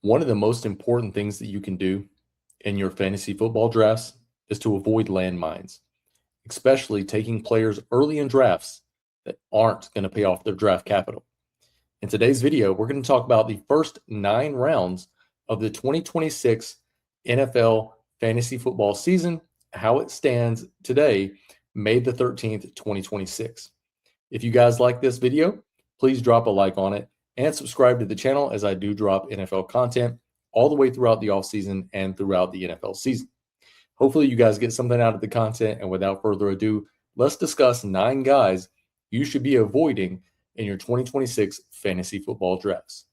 One of the most important things that you can do in your fantasy football drafts is to avoid landmines, especially taking players early in drafts that aren't going to pay off their draft capital. In today's video, we're going to talk about the first 9 rounds of the 2026 NFL fantasy football season, how it stands today, May the 13th, 2026. If you guys like this video, please drop a like on it and subscribe to the channel as I do drop NFL content all the way throughout the offseason and throughout the NFL season. Hopefully you guys get something out of the content, and without further ado, let's discuss 9 guys you should be avoiding in your 2026 fantasy football drafts.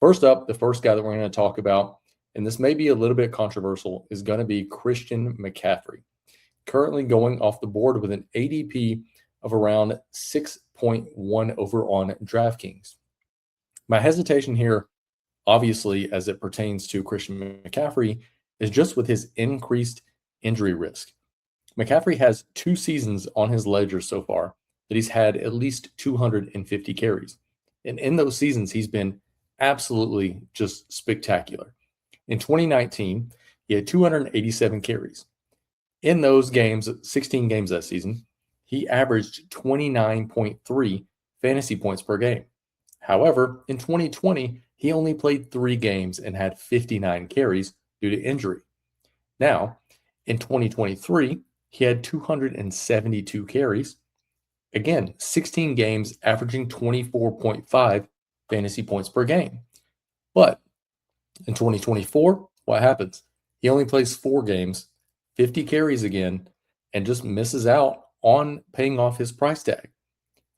First up, the first guy that we're going to talk about, and this may be a little bit controversial, is going to be Christian McCaffrey, currently going off the board with an ADP of around 6.1 over on DraftKings. My hesitation here, obviously, as it pertains to Christian McCaffrey, is just with his increased injury risk. McCaffrey has 2 seasons on his ledger so far that he's had at least 250 carries. And in those seasons, he's been absolutely just spectacular. In 2019, he had 287 carries. In those games, 16 games that season, he averaged 29.3 fantasy points per game. However, in 2020, he only played 3 games and had 59 carries due to injury. Now, in 2023, he had 272 carries. Again, 16 games, averaging 24.5 fantasy points per game. But in 2024, what happens? He only plays 4 games, 50 carries again, and just misses out on paying off his price tag.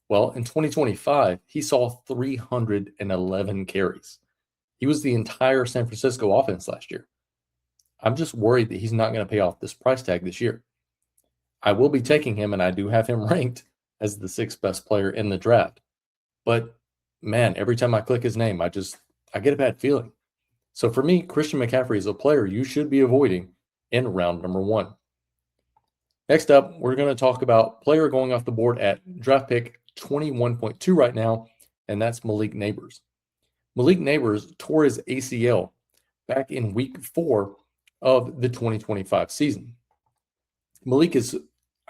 Well, in 2025, he saw 311 carries. He was the entire San Francisco offense last year. I'm just worried that he's not going to pay off this price tag this year. I will be taking him, and I do have him ranked as the 6th best player in the draft. But man, every time I click his name, I get a bad feeling. So for me, Christian McCaffrey is a player you should be avoiding in round number 1. Next up, we're going to talk about player going off the board at draft pick 21.2 right now, and that's Malik Nabers. Malik Nabers tore his ACL back in week 4 of the 2025 season.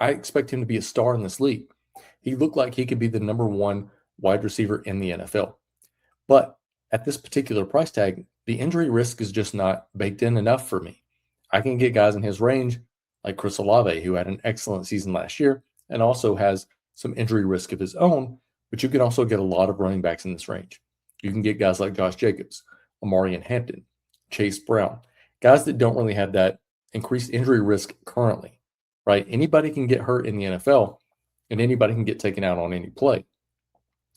I expect him to be a star in this league. He looked like he could be the number 1 wide receiver in the NFL. But at this particular price tag, the injury risk is just not baked in enough for me. I can get guys in his range like Chris Olave, who had an excellent season last year and also has some injury risk of his own, but you can also get a lot of running backs in this range. You can get guys like Josh Jacobs, Amarian Hampton, Chase Brown, guys that don't really have that increased injury risk currently, right? Anybody can get hurt in the NFL, and anybody can get taken out on any play.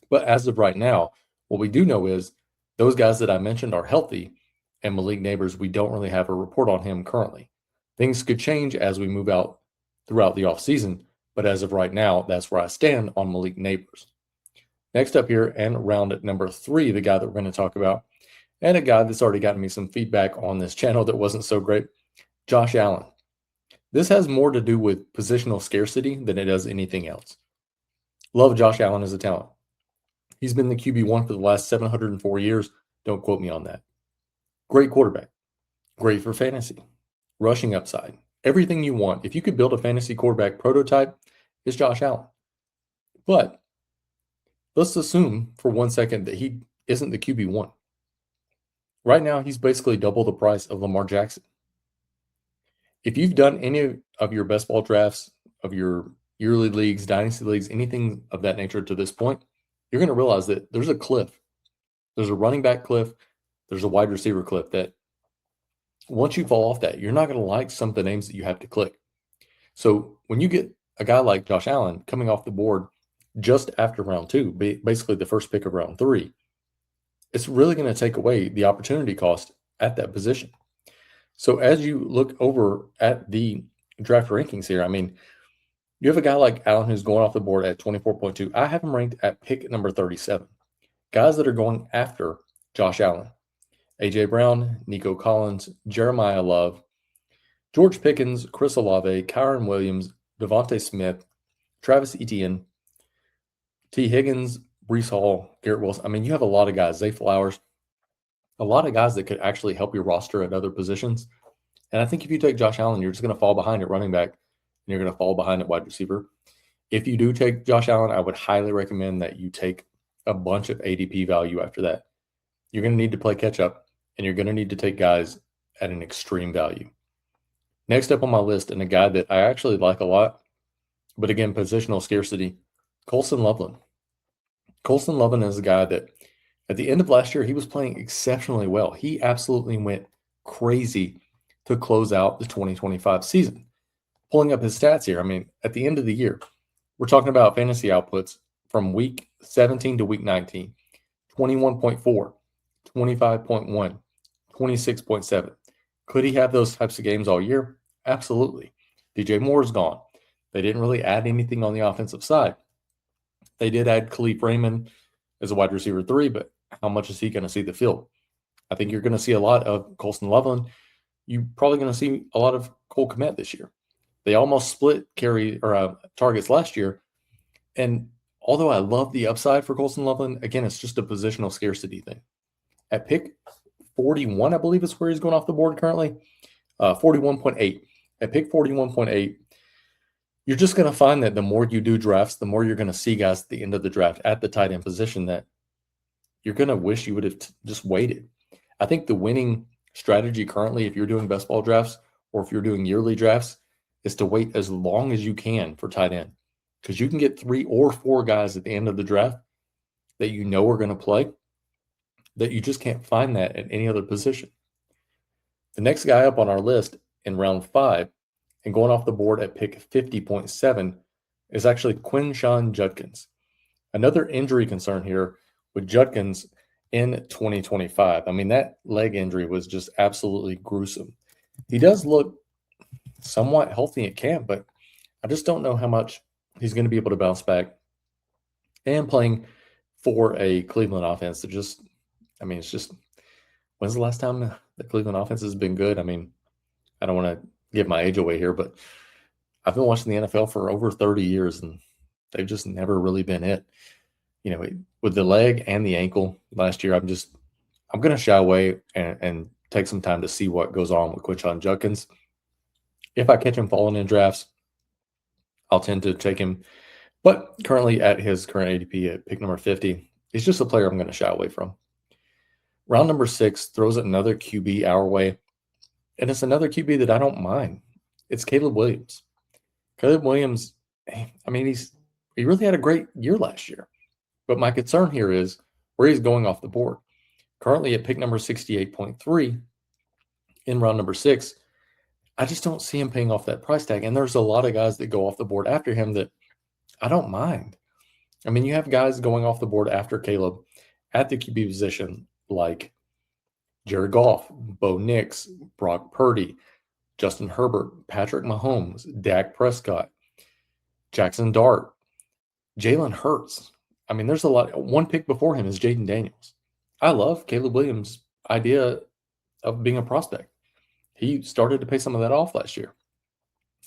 But as of right now, what we do know is those guys that I mentioned are healthy, and Malik Nabers, we don't really have a report on him currently. Things could change as we move out throughout the offseason, but as of right now, that's where I stand on Malik Nabers. Next up here, and round at number 3, the guy that we're going to talk about, and a guy that's already gotten me some feedback on this channel that wasn't so great, Josh Allen. This has more to do with positional scarcity than it does anything else. Love Josh Allen as a talent. He's been the QB1 for the last 704 years. Don't quote me on that. Great quarterback. Great for fantasy. Rushing upside. Everything you want. If you could build a fantasy quarterback prototype, it's Josh Allen. But let's assume for 1 second that he isn't the QB1. Right now, he's basically double the price of Lamar Jackson. If you've done any of your best ball drafts, of your yearly leagues, dynasty leagues, anything of that nature to this point, you're going to realize that there's a cliff. There's a running back cliff. There's a wide receiver cliff that once you fall off that, you're not going to like some of the names that you have to click. So when you get a guy like Josh Allen coming off the board just after round 2, basically the first pick of round 3, it's really going to take away the opportunity cost at that position. So as you look over at the draft rankings here, I mean, you have a guy like Allen who's going off the board at 24.2. I have him ranked at pick number 37. Guys that are going after Josh Allen: A.J. Brown, Nico Collins, Jeremiah Love, George Pickens, Chris Olave, Kyron Williams, Devontae Smith, Travis Etienne, T. Higgins, Breece Hall, Garrett Wilson. I mean, you have a lot of guys. Zay Flowers. a lot of guys that could actually help your roster at other positions. And I think if you take Josh Allen, you're just going to fall behind at running back and you're going to fall behind at wide receiver. If you do take Josh Allen, I would highly recommend that you take a bunch of ADP value after that. You're going to need to play catch up, and you're going to need to take guys at an extreme value. Next up on my list, and a guy that I actually like a lot, but again, positional scarcity, Colston Lovelin. Colston Lovelin is a guy that at the end of last year, he was playing exceptionally well. He absolutely went crazy to close out the 2025 season. Pulling up his stats here, I mean, at the end of the year, we're talking about fantasy outputs from week 17 to week 19, 21.4, 25.1, 26.7. Could he have those types of games all year? Absolutely. DJ Moore's gone. They didn't really add anything on the offensive side. They did add Khalif Raymond as a wide receiver 3, but how much is he going to see the field? I think you're going to see a lot of Colston Lovelin. You're probably going to see a lot of Cole Kmet this year. They almost split targets last year. And although I love the upside for Colston Lovelin, again, it's just a positional scarcity thing. At pick 41, I believe is where he's going off the board currently, 41.8. At pick 41.8, you're just going to find that the more you do drafts, the more you're going to see guys at the end of the draft at the tight end position that you're going to wish you would have just waited. I think the winning strategy currently, if you're doing best ball drafts or if you're doing yearly drafts, is to wait as long as you can for tight end, because you can get 3 or 4 guys at the end of the draft that you know are going to play, that you just can't find that at any other position. The next guy up on our list in round 5 and going off the board at pick 50.7 is actually Quinton Judkins. Another injury concern here with Judkins in 2025. I mean, that leg injury was just absolutely gruesome. He does look somewhat healthy at camp, but I just don't know how much he's going to be able to bounce back. And playing for a Cleveland offense that just, I mean, it's just, when's the last time the Cleveland offense has been good? I mean, I don't want to give my age away here, but I've been watching the NFL for over 30 years, and they've just never really been it. You know, with the leg and the ankle last year, I'm going to shy away and take some time to see what goes on with Quinton Judkins. If I catch him falling in drafts, I'll tend to take him. But currently at his current ADP at pick number 50, he's just a player I'm going to shy away from. Round number 6 throws another QB our way, and it's another QB that I don't mind. It's Caleb Williams. Caleb Williams, I mean, he really had a great year last year. But my concern here is where he's going off the board. Currently at pick number 68.3 in round number 6, I just don't see him paying off that price tag. And there's a lot of guys that go off the board after him that I don't mind. I mean, you have guys going off the board after Caleb at the QB position like Jared Goff, Bo Nix, Brock Purdy, Justin Herbert, Patrick Mahomes, Dak Prescott, Jackson Dart, Jalen Hurts. I mean, there's a lot. One pick before him is Jaden Daniels. I love Caleb Williams' idea of being a prospect. He started to pay some of that off last year.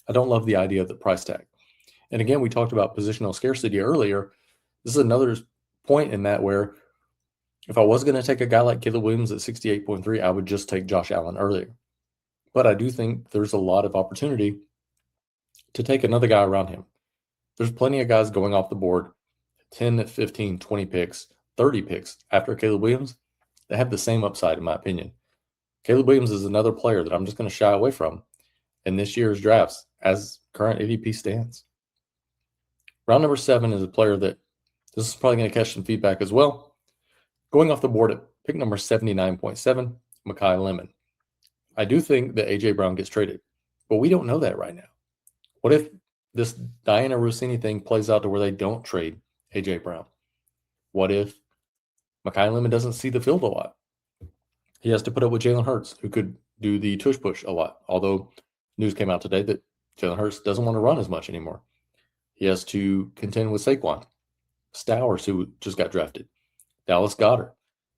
I don't love the idea of the price tag. And again, we talked about positional scarcity earlier. This is another point in that where if I was going to take a guy like Caleb Williams at 68.3, I would just take Josh Allen earlier. But I do think there's a lot of opportunity to take another guy around him. There's plenty of guys going off the board, 10, 15, 20 picks, 30 picks after Caleb Williams that have the same upside, in my opinion. Caleb Williams is another player that I'm just going to shy away from in this year's drafts as current ADP stands. Round number 7 is a player that this is probably going to catch some feedback as well. Going off the board at pick number 79.7, Mai Lemon. I do think that A.J. Brown gets traded, but we don't know that right now. What if this Diana Rossini thing plays out to where they don't trade A.J. Brown? What if Mai Lemon doesn't see the field a lot? He has to put up with Jalen Hurts, who could do the tush push a lot, although news came out today that Jalen Hurts doesn't want to run as much anymore. He has to contend with Saquon, Stowers, who just got drafted, Dallas Goedert,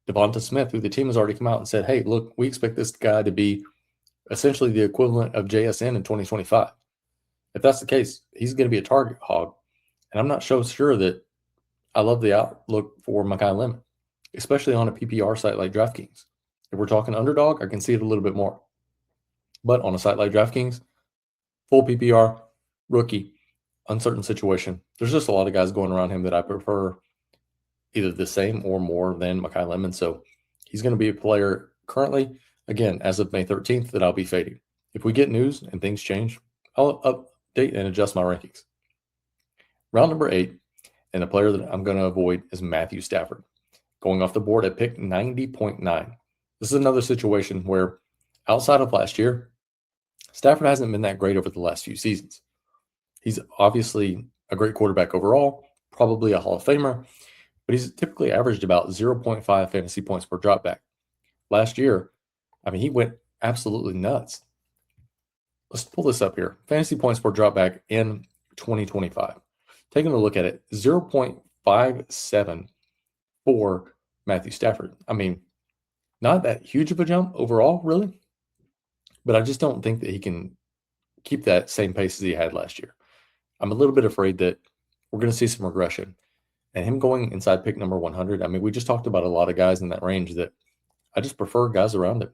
Devonta Smith, who the team has already come out and said, hey, look, we expect this guy to be essentially the equivalent of JSN in 2025. If that's the case, he's going to be a target hog. And I'm not so sure that I love the outlook for Mai Lemon, especially on a PPR site like DraftKings. If we're talking underdog, I can see it a little bit more. But on a site like DraftKings, full PPR, rookie, uncertain situation, there's just a lot of guys going around him that I prefer either the same or more than Mai Lemon. So he's going to be a player currently, again, as of May 13th, that I'll be fading. If we get news and things change, I'll update and adjust my rankings. Round number 8, and a player that I'm going to avoid is Matthew Stafford, going off the board at pick 90.9. This is another situation where outside of last year, Stafford hasn't been that great over the last few seasons. He's obviously a great quarterback overall, probably a Hall of Famer, but he's typically averaged about 0.5 fantasy points per dropback. Last year, I mean, he went absolutely nuts. Let's pull this up here. Fantasy points per dropback in 2025. Taking a look at it, 0.57 for Matthew Stafford. I mean, not that huge of a jump overall, really, but I just don't think that he can keep that same pace as he had last year. I'm a little bit afraid that we're going to see some regression. And him going inside pick number 100, I mean, we just talked about a lot of guys in that range that I just prefer guys around him.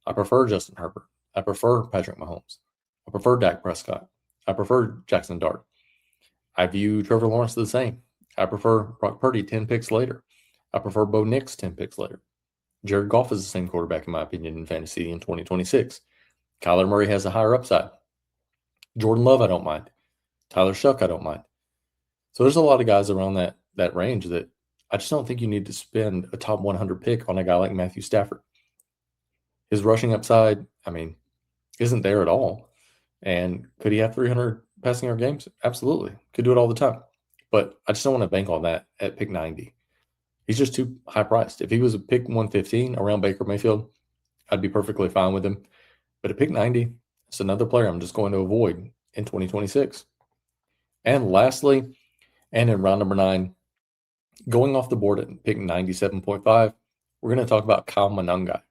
I prefer Justin Herbert. I prefer Patrick Mahomes. I prefer Dak Prescott. I prefer Jackson Dart. I view Trevor Lawrence the same. I prefer Brock Purdy 10 picks later. I prefer Bo Nix 10 picks later. Jared Goff is the same quarterback, in my opinion, in fantasy in 2026. Kyler Murray has a higher upside. Jordan Love, I don't mind. Tyler Shuck, I don't mind. So there's a lot of guys around that range that I just don't think you need to spend a top 100 pick on a guy like Matthew Stafford. His rushing upside, I mean, isn't there at all. And could he have 300 passing yard games? Absolutely. Could do it all the time. But I just don't want to bank on that at pick 90. He's just too high priced. If he was a pick 115 around Baker Mayfield, I'd be perfectly fine with him. But at pick 90, it's another player I'm just going to avoid in 2026. And lastly, and in round number 9, going off the board at pick 97.5, we're going to talk about Kyle Monangai,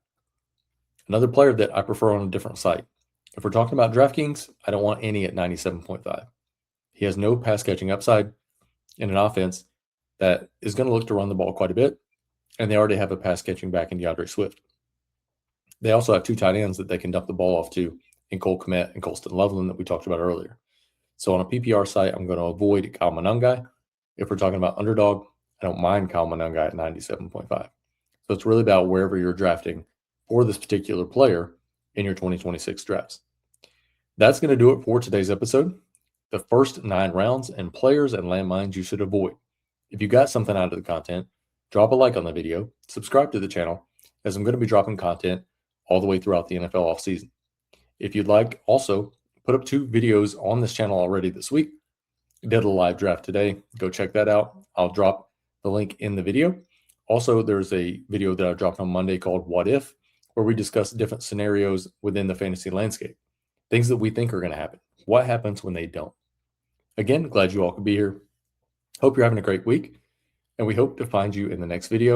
another player that I prefer on a different site. If we're talking about DraftKings, I don't want any at 97.5. He has no pass catching upside in an offense that is going to look to run the ball quite a bit, and they already have a pass catching back in DeAndre Swift. They also have 2 tight ends that they can dump the ball off to in Cole Kmet and Colston Lovelin that we talked about earlier. So on a PPR site, I'm going to avoid Kyle Monangai. If we're talking about underdog, I don't mind Kyle Monangai at 97.5. So it's really about wherever you're drafting for this particular player in your 2026 drafts. That's going to do it for today's episode. The first 9 rounds and players and landmines you should avoid. If you got something out of the content, drop a like on the video, subscribe to the channel, as I'm going to be dropping content all the way throughout the NFL offseason. If you'd like, also put up 2 videos on this channel already this week. Did a live draft today. Go check that out. I'll drop the link in the video. Also, there's a video that I dropped on Monday called What If, where we discuss different scenarios within the fantasy landscape. Things that we think are going to happen. What happens when they don't? Again, glad you all could be here. Hope you're having a great week, and we hope to find you in the next video.